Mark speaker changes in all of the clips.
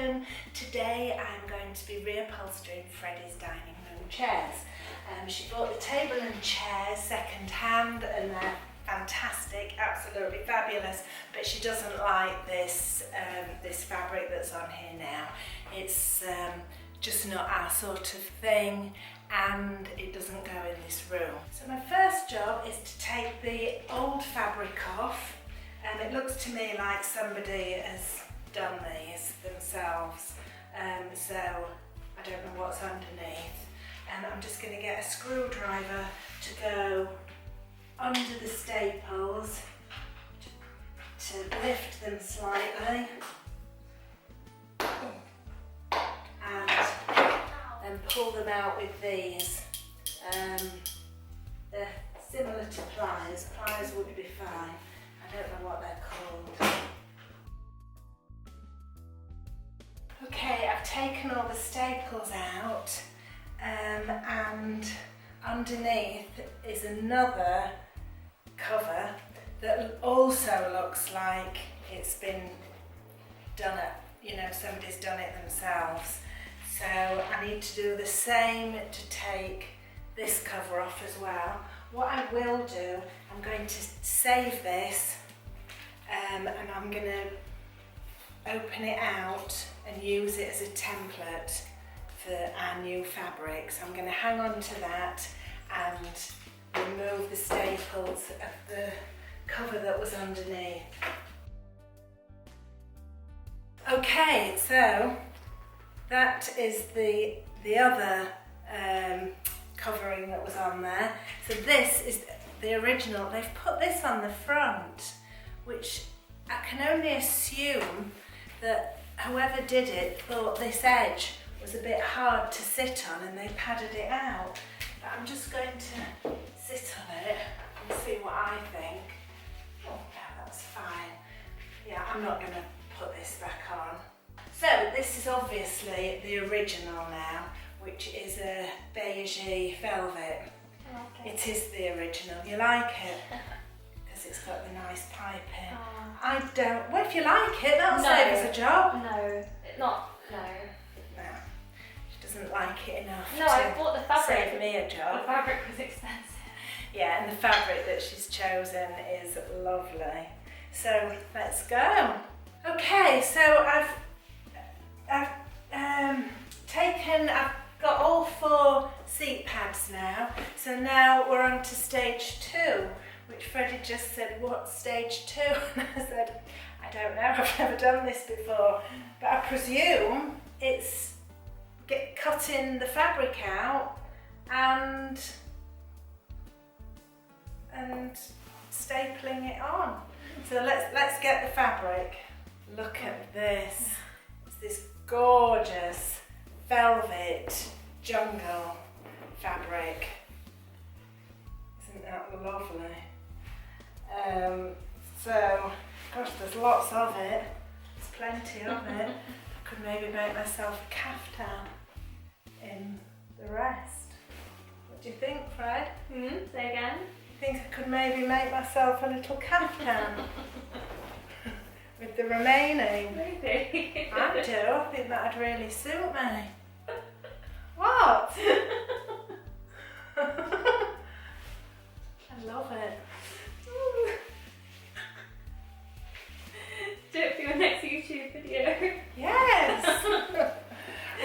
Speaker 1: welcome. Today I'm going to be reupholstering Freddy's dining room chairs. She bought the table and chairs second hand and they're fantastic, absolutely fabulous, but she doesn't like this this fabric that's on here now. It's just not our sort of thing and it doesn't go in this room. So my first job is to take the old fabric off. It looks to me like somebody has done these themselves, so I don't know what's underneath. I'm just going to get a screwdriver to go under the staples to lift them slightly and then pull them out with these. They're similar to pliers. Pliers would be fine. I don't know what they're called. Okay, I've taken all the staples out and underneath is another cover that also looks like it's been done somebody's done it themselves. So I need to do the same to take this cover off as well. What I will do, I'm going to save this and I'm going to open it out and use it as a template for our new fabric. So I'm going to hang on to that and remove the staples of the cover that was underneath. Okay, so that is the other covering that was on there. So this is the original. They've put this on the front, which I can only assume that whoever did it thought this edge was a bit hard to sit on and they padded it out. But I'm just going to sit on it and see what I think. Oh yeah, that's fine. Yeah, I'm not going to put this back on. So this is obviously the original now, which is a beigey velvet. It is the original. You like it? Because it's got the nice piping. I don't. Well, if you like it, that'll save us a job.
Speaker 2: No, no.
Speaker 1: She doesn't like it enough.
Speaker 2: No, I bought the fabric.
Speaker 1: Save me a job.
Speaker 2: The fabric was expensive.
Speaker 1: Yeah, and the fabric that she's chosen is lovely. So let's go. Okay, so I've got all 4 seat pads now. So now we're on to stage 2, which Freddy just said, what's stage 2? And I said, I don't know, I've never done this before. But I presume it's cutting the fabric out and stapling it on. So let's get the fabric. Look at this. It's this gorgeous velvet jungle fabric. Isn't that lovely? So, gosh, there's lots of it. There's plenty of it. I could maybe make myself a caftan in the rest. What do you think, Fred?
Speaker 2: Say again?
Speaker 1: I think I could maybe make myself a little caftan with the remaining.
Speaker 2: Maybe.
Speaker 1: I do. I think that'd really suit me. What? I love it.
Speaker 2: Do it for your next YouTube video.
Speaker 1: Yes.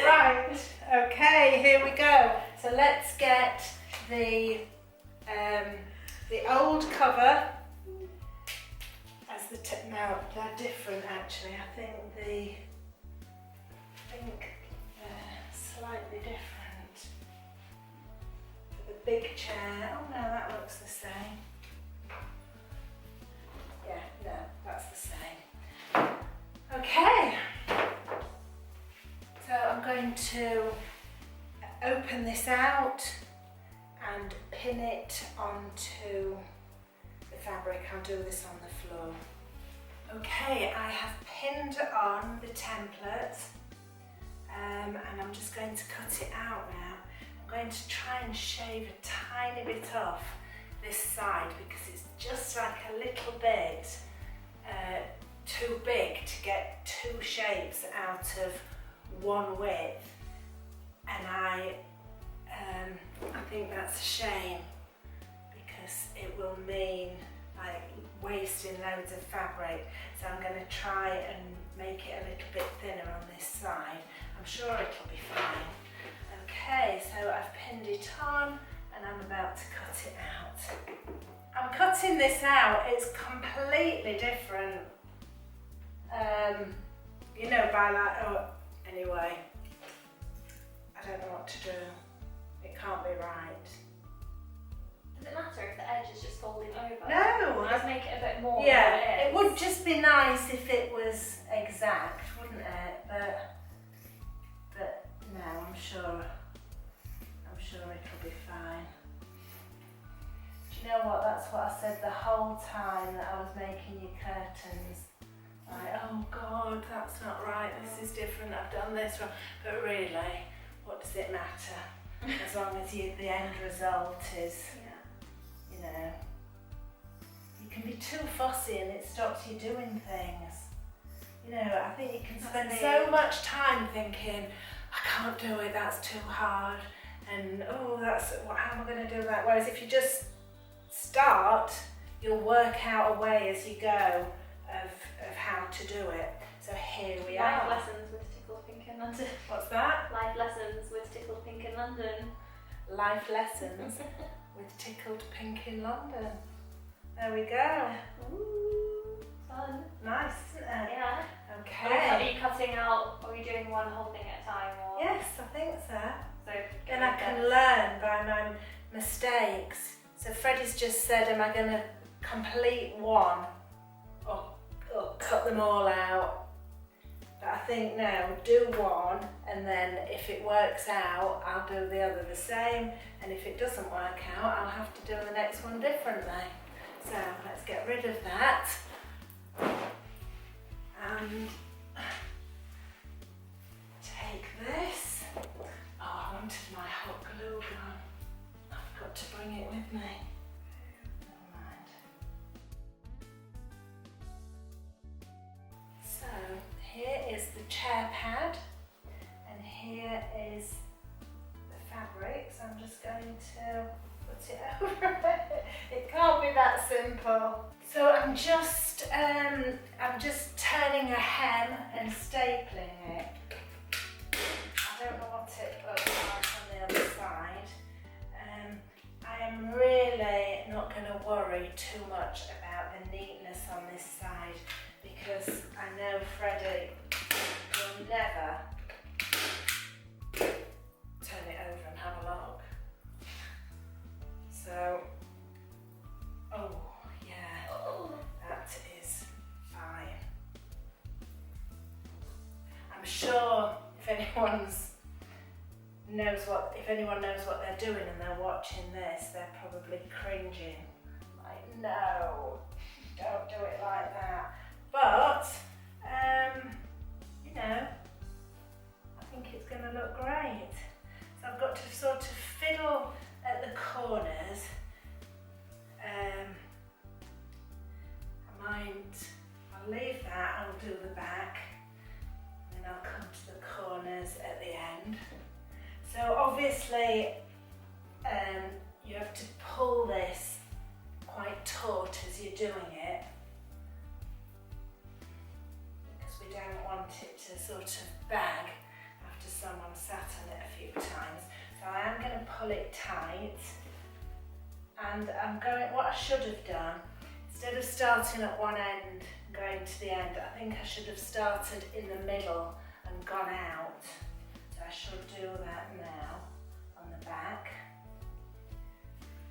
Speaker 1: Right. Okay. Here we go. So let's get the old cover as the no, they're different actually. I think they're slightly different. For the big chair. Oh no, that looks the same. Yeah, no, that's the same. Okay. So I'm going to open this out and pin it onto the fabric. I'll do this on the floor. Okay, I have pinned on the template and I'm just going to cut it out now. I'm going to try and shave a tiny bit off this side because it's just like a little bit too big to get two shapes out of one width, and I think that's a shame, because it will mean like wasting loads of fabric. So I'm going to try and make it a little bit thinner on this side. I'm sure it'll be fine. Okay, so I've pinned it on and I'm about to cut it out. I'm cutting this out, it's completely different. You know, by like, oh, anyway, I don't know what to do. It can't be right.
Speaker 2: Does it matter if the edge is just folding over?
Speaker 1: No!
Speaker 2: Just make it a bit more.
Speaker 1: Yeah, it would just be nice if it was exact, wouldn't it? But no, I'm sure it'll be fine. Do you know what? That's what I said the whole time that I was making your curtains. Like, oh God, that's not right. This is different. I've done this wrong. But really, what does it matter? As long as the end result is, you know. You can be too fussy and it stops you doing things. You know, I think you can spend so much time thinking, I can't do it, that's too hard, and oh, how am I going to do that? Whereas if you just start, you'll work out a way as you go of how to do it. So here we are.
Speaker 2: Life lessons with Tickled Pink in London.
Speaker 1: What's that?
Speaker 2: Life lessons with Tickled Pink in London.
Speaker 1: Life lessons with Tickled Pink in London. There we go.
Speaker 2: Ooh, fun.
Speaker 1: Nice, isn't it?
Speaker 2: Yeah.
Speaker 1: Okay.
Speaker 2: Are you cutting out, are you doing one whole thing at a time? Or?
Speaker 1: Yes, I think so.
Speaker 2: So
Speaker 1: Then I can learn by my mistakes. So Freddy's just said, am I going to complete one or cut them all out? But I think no, do one, and then if it works out, I'll do the other the same, and if it doesn't work out, I'll have to do the next one differently. So let's get rid of that. And take this. Oh, I wanted my hot glue gun. I've got to bring it with me. Never mind. So here is the chair pad, and here is the fabric. So I'm just going to put it over it. It can't be that simple. So I'm just turning a hem and stapling it. I don't know what it looks like on the other side. I am really not going to worry too much about the neatness on this side, because I know Freddy will never turn it over and have a look. So, oh yeah, that is fine. I'm sure if anyone knows what they're doing and they're watching this, they're probably cringing. Like, no, don't do it like that. But, you know, I think it's going to look great. So I've got to sort of fiddle at the corners. I'll leave that, I'll do the back, and then I'll come to the corners at the end. So obviously you have to pull this quite taut as you're doing it, because we don't want it to sort of bag after someone sat on it a few times. So I am going to pull it tight, and I'm going, what I should have done, instead of starting at one end and going to the end, I think I should have started in the middle and gone out. So I should do that now on the back.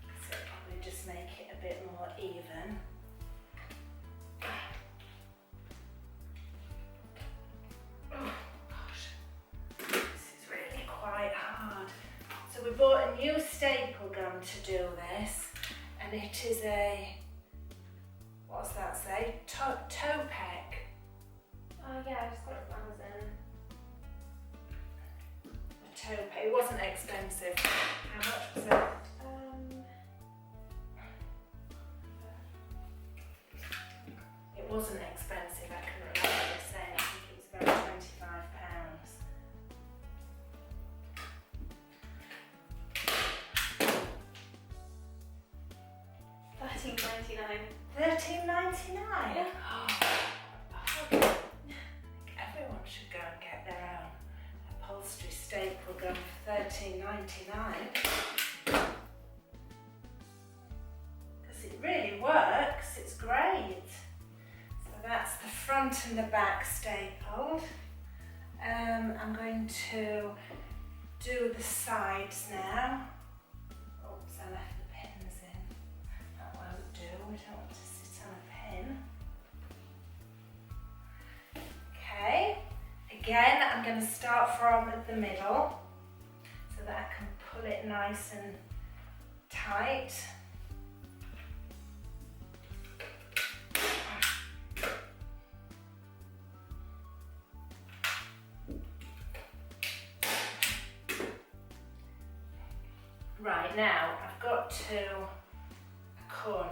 Speaker 1: So it'll probably just make it a bit more even. Oh gosh, this is really quite hard. So we bought a new staple gun to do this, and it is a, what's that say? Topec.
Speaker 2: Oh yeah, I just got it from Amazon.
Speaker 1: A Topec. It wasn't expensive. How much was it? It wasn't expensive, I
Speaker 2: $13.99.
Speaker 1: £13.99?
Speaker 2: Yeah.
Speaker 1: I think everyone should go and get their own upholstery staple gun for £13.99. Because it really works, it's great. So that's the front and the back stapled. I'm going to do the sides now. Oops, I left the pins in. That won't do, we don't want to sit on a pin. Okay, again I'm going to start from the middle so that I can pull it nice and tight. Right, now I've got to a corner.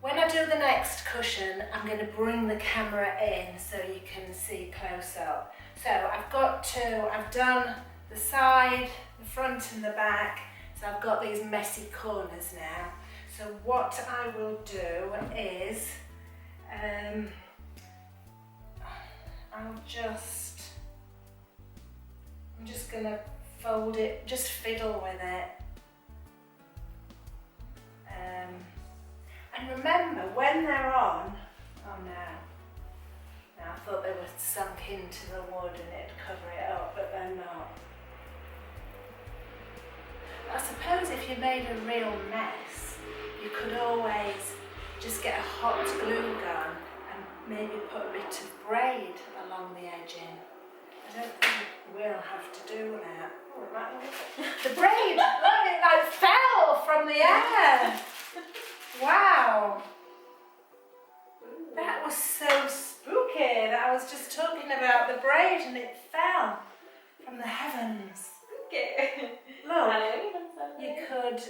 Speaker 1: When I do the next cushion, I'm going to bring the camera in so you can see close up. So I've done the side, the front and the back, so I've got these messy corners now. So what I will do is, I'm just going to fold it, just fiddle with it. And remember, when they're on, oh no, I thought they were sunk into the wood and it'd cover it up, but they're not. I suppose if you made a real mess, you could always just get a hot glue gun and maybe put a bit of braid along the edging. I don't think we'll have to do that. Oh, it might work. The braid, look, it like fell from the air. Wow. That was so spooky that I was just talking about the braid and it fell from the heavens.
Speaker 2: Okay.
Speaker 1: Look, you could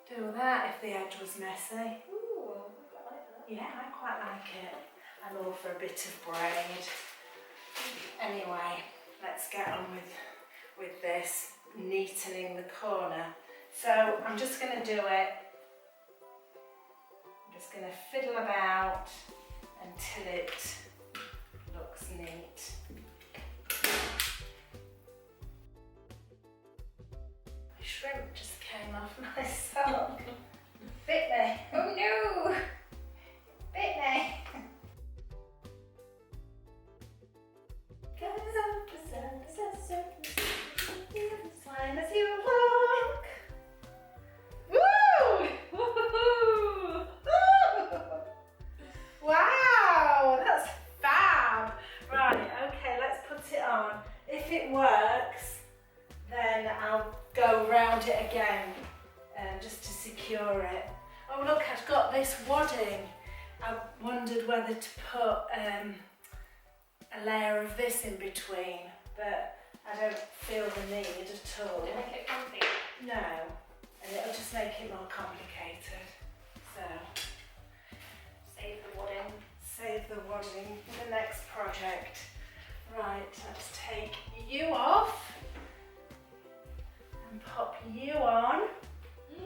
Speaker 1: do that if the edge was messy.
Speaker 2: Ooh, I quite like that.
Speaker 1: Yeah, I quite like it. I'm all for a bit of braid. Anyway, let's get on with this, neatening the corner. So I'm just going to do it. I'm just going to fiddle about until it looks neat. My shrimp just came off my sock. Bit me.
Speaker 2: Oh no!
Speaker 1: Bit me. Slime as you walk. Woo!
Speaker 2: Woohoo!
Speaker 1: Wow, that's fab. Right, okay, let's put it on. If it works, then I'll go round it again just to secure it. Oh look, I've got this wadding. I wondered whether to put a layer of this in between, but I don't feel the need at all.
Speaker 2: Did it make it comfy?
Speaker 1: No, and it'll just make it more complicated. So,
Speaker 2: Save the wadding.
Speaker 1: save the wadding for the next project. Right, let's take you off and pop you on.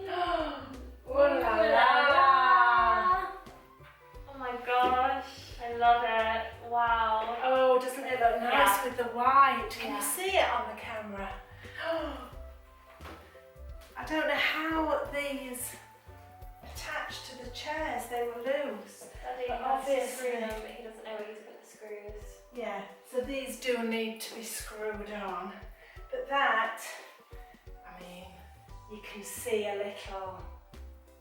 Speaker 1: Oh la la!
Speaker 2: Oh my gosh, I love it. Wow.
Speaker 1: Oh, doesn't it look nice
Speaker 2: Yeah.
Speaker 1: with the white? Can
Speaker 2: Yeah.
Speaker 1: you see it on the camera? I don't know how these attached to the chairs, they were loose.
Speaker 2: Daddy
Speaker 1: But
Speaker 2: has to
Speaker 1: obviously-
Speaker 2: screw them, but he doesn't know where he's put the screws.
Speaker 1: Yeah, so these do need to be screwed on. But that, I mean, you can see a little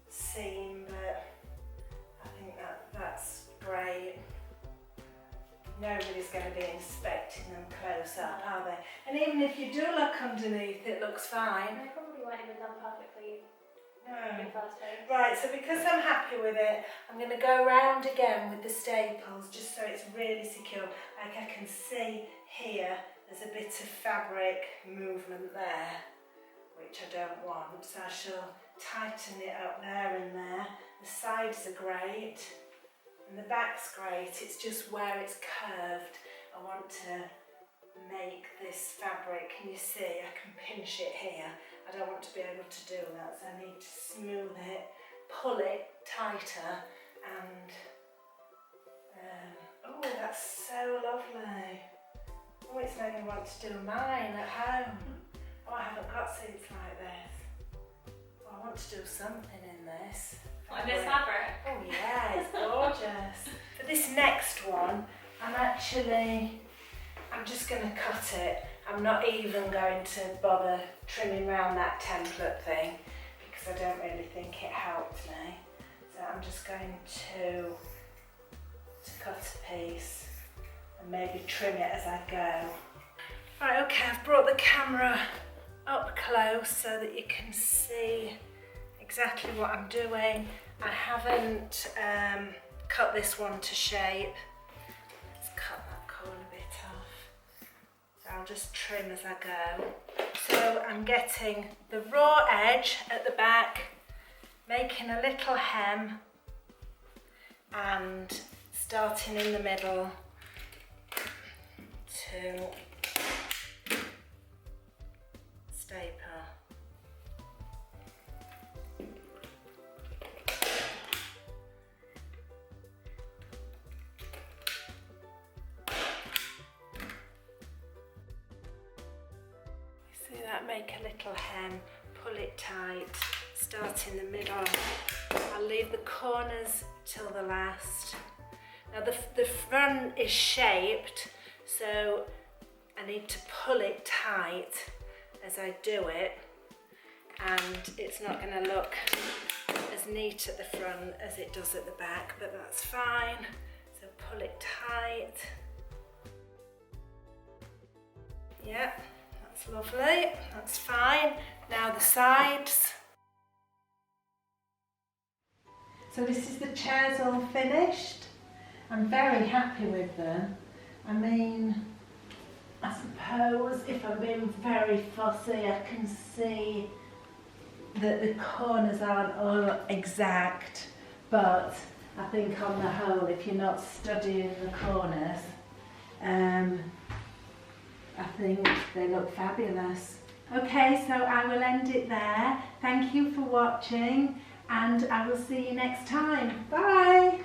Speaker 1: seam, but I think that's great. Nobody's going to be inspecting them close up, are they? And even if you do look underneath, it looks fine.
Speaker 2: And they probably weren't even done perfectly in
Speaker 1: No.
Speaker 2: the first place.
Speaker 1: Right, so because I'm happy with it, I'm going to go round again with the staples just so it's really secure. Like I can see here, there's a bit of fabric movement there, which I don't want. So I shall tighten it up there and there. The sides are great and the back's great. It's just where it's curved. I want to make this fabric. Can you see? I can pinch it here. I don't want to be able to do that, so I need to smooth it, pull it tighter, and oh, that's so lovely. Oh, it's made me want to do mine at home. Oh, I haven't got suits like this. Oh, I want to do something in this.
Speaker 2: What, this fabric?
Speaker 1: Oh yeah, it's gorgeous. For this next one, I'm just going to cut it. I'm not even going to bother trimming around that template thing because I don't really think it helped me. So I'm just going to cut a piece and maybe trim it as I go. Right, okay, I've brought the camera up close so that you can see exactly what I'm doing. I haven't cut this one to shape. Let's cut that corner bit off. So I'll just trim as I go. So I'm getting the raw edge at the back, making a little hem and starting in the middle to staple. See that? Make a little hem, pull it tight, start in the middle. I'll leave the corners till the last. Now the front is shaped, so I need to pull it tight as I do it, and it's not going to look as neat at the front as it does at the back, but that's fine. So pull it tight. Yep, that's lovely, that's fine. Now the sides. So this is the chairs all finished. I'm very happy with them. I mean, I suppose if I'm being very fussy, I can see that the corners aren't all exact, but I think on the whole, if you're not studying the corners, I think they look fabulous. Okay, so I will end it there. Thank you for watching, and I will see you next time. Bye!